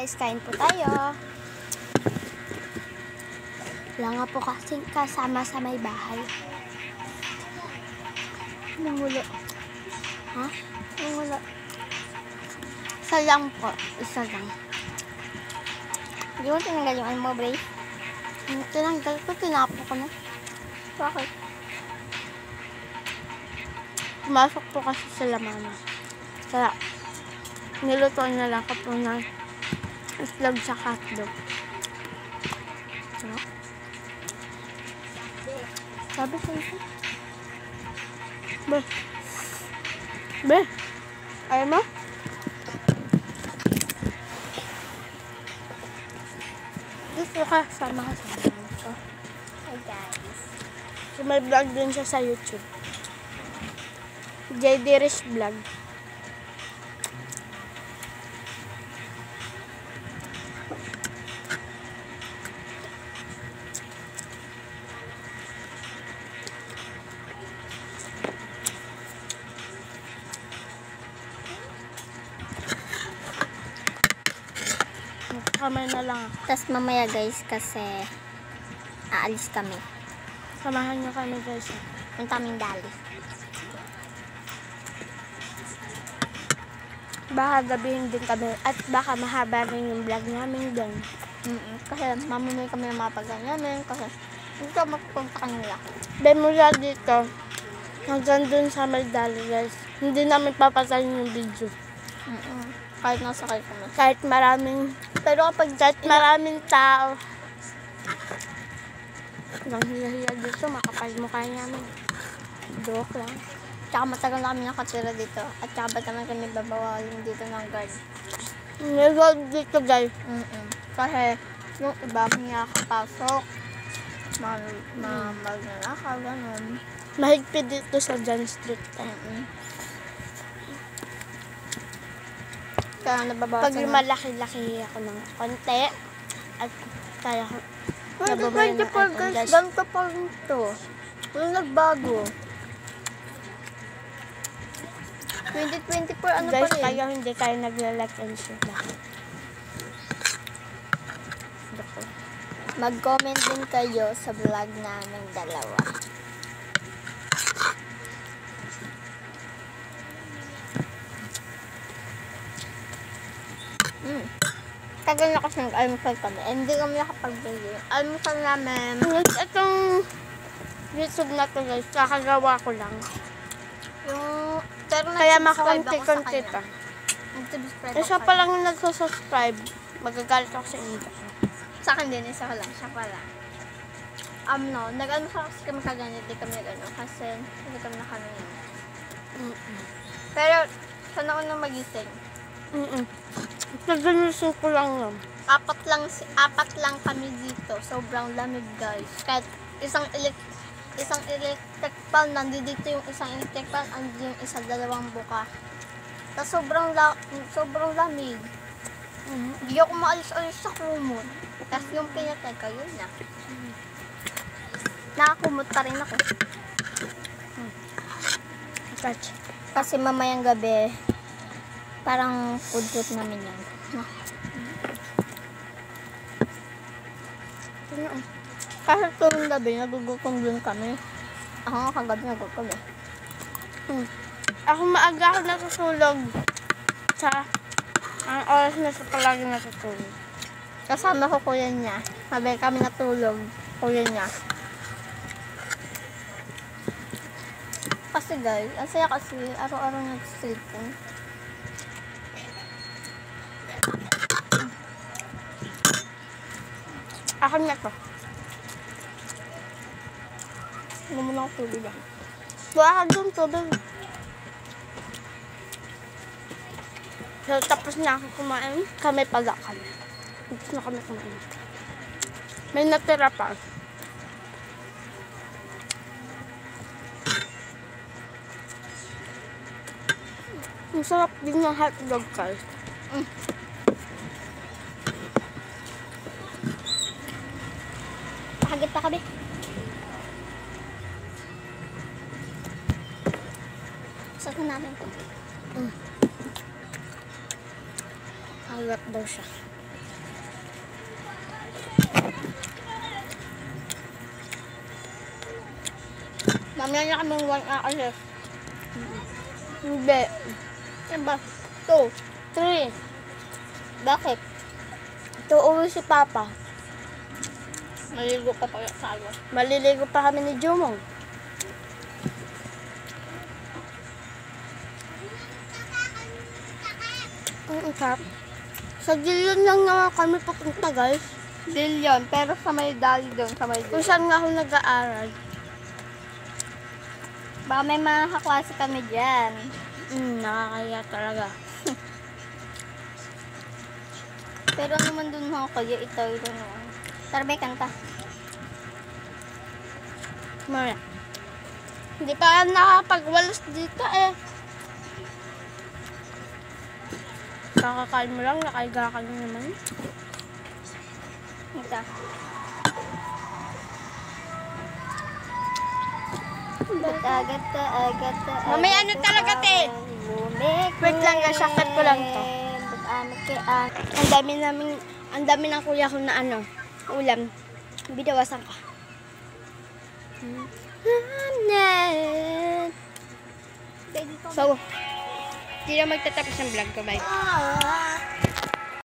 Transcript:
guys, kain po tayo. Wala nga po kasing kasama sa may bahay. Nangulo. Ha? Nangulo. Isa lang po. Isa lang. Hindi mo tinanggal yung ano mo, Bray? Tinanggal ko, tinapo ko na. Bakit? Pumasok po kasi sila mama. Kaya, nilutuan na lang ko po ng itlog sa hotdog. So, sabi ko ito. Be. Be. Ayaw mo? Dito ka. Sama ka sa mga ko. Hi guys. So, may vlog din siya sa YouTube. JD Rish Vlog. Kamay na lang ako. Tapos mamaya guys, kasi aalis kami. Samahan niyo kami guys. Punta kaming Dali. Baka gabihin din kami at baka mahaba rin yung vlog namin doon. Kasi mamamay kami ng mga pagkain namin. Kasi hindi ka mapupunta kanila. Then mula dito, hanggang doon sa Maldali guys, hindi namin papatayin yung video. Kahit nasakay kami. Kahit maraming, Pero kapag maraming tao. Nang hiya-hiya dito, makapal mukha namin. Joke lang. tsaka matagal na kami nakatira dito. At tsaka ba't naman kami babawalin dito ng guard. May guard dito guys. Kasi yung iba may nakapasok. Magnanakaw, ganun. Mahigpit dito sa John Street. Kaya nababawasan. Pag malaki-laki ako ng konti, at kaya ko nabumili ng 2024 guys, guys. ganito pa rin to. Walang nagbago. 2024 ano Guys, pa rin? kaya hindi kayo nagla-like and share lang. Mag-comment din kayo sa vlog namin dalawa. Tagal na kasi nag-almusal kami. Hindi kami nakapag-video. Almusal namin. Itong YouTube na to guys, kakagawa ko lang. Yung, pero Kaya nag-subscribe ako sa makakunti-kunti kanya. pa. Nag-subscribe Isa ako pa lang yung nagsusubscribe, magagalit ako sa inyo. sa akin din, isa ko lang. Siya pala. No, nag-almusal kasi kami kaganit. Hindi kami nag-ano. Kasi hindi kami nakanin. Pero, sana ako nang magising. Naganisin ko lang yun. Apat lang kami dito. Sobrang lamig guys. Kahit isang electric fan, nandito yung isang electric fan, andito yung isa, dalawang buka. Tapos sobrang lamig. Hindi ako maalis-alis sa kumot. Tapos yung pinatay, yun na. Nakakumot pa rin ako. Touch. Kasi mamayang gabi, parang food trip namin yan. Kasi tuwing gabi, nagugutom din kami. Ako nga kagabi nagugutom eh. Ako maaga ako natutulog. Ang oras na sa palagi natutulog. Kasama ko kuya niya. Sabay kami natulog. Kuya niya. Kasi guys, ang saya kasi araw-araw nag-cellphone. Akin na to. Ano mo na ako tulog lang. Wala ka doon tubig. So, tapos na ako kumain. Kami pala kami. Tapos na kami kumain. May natira pa. Ang sarap din ng hotdog guys. Pakagit pa kami. Saan namin ito? Halat daw siya. Mamaya na kaming 1 aalis. Hindi. Diba? 2, 3. Bakit? Uuwi si Papa. Maligo pa pala tayo. Maliligo pa kami ni Jumong. Ang sarap. Sa Gillian lang naman kami papunta, guys. Dilyon, pero sa may dali doon, sa may Kung saan nga ako nag-aaral. Baka may mga kaklase kami dyan. Nakakaya talaga. Pero naman doon ako kaya ito naman. Tara, may kanta. Maya. Hindi pa nakapagwalas dito eh. Kakakain mo lang, nakaiga ka lang naman. Ito. Gata. Mamaya ano talaga, te? Wait lang, shortcut ko lang to. Ang dami ng kuya ko na ulam. Bidawasan ko. So, hindi na magtatapos ng vlog ko, bye.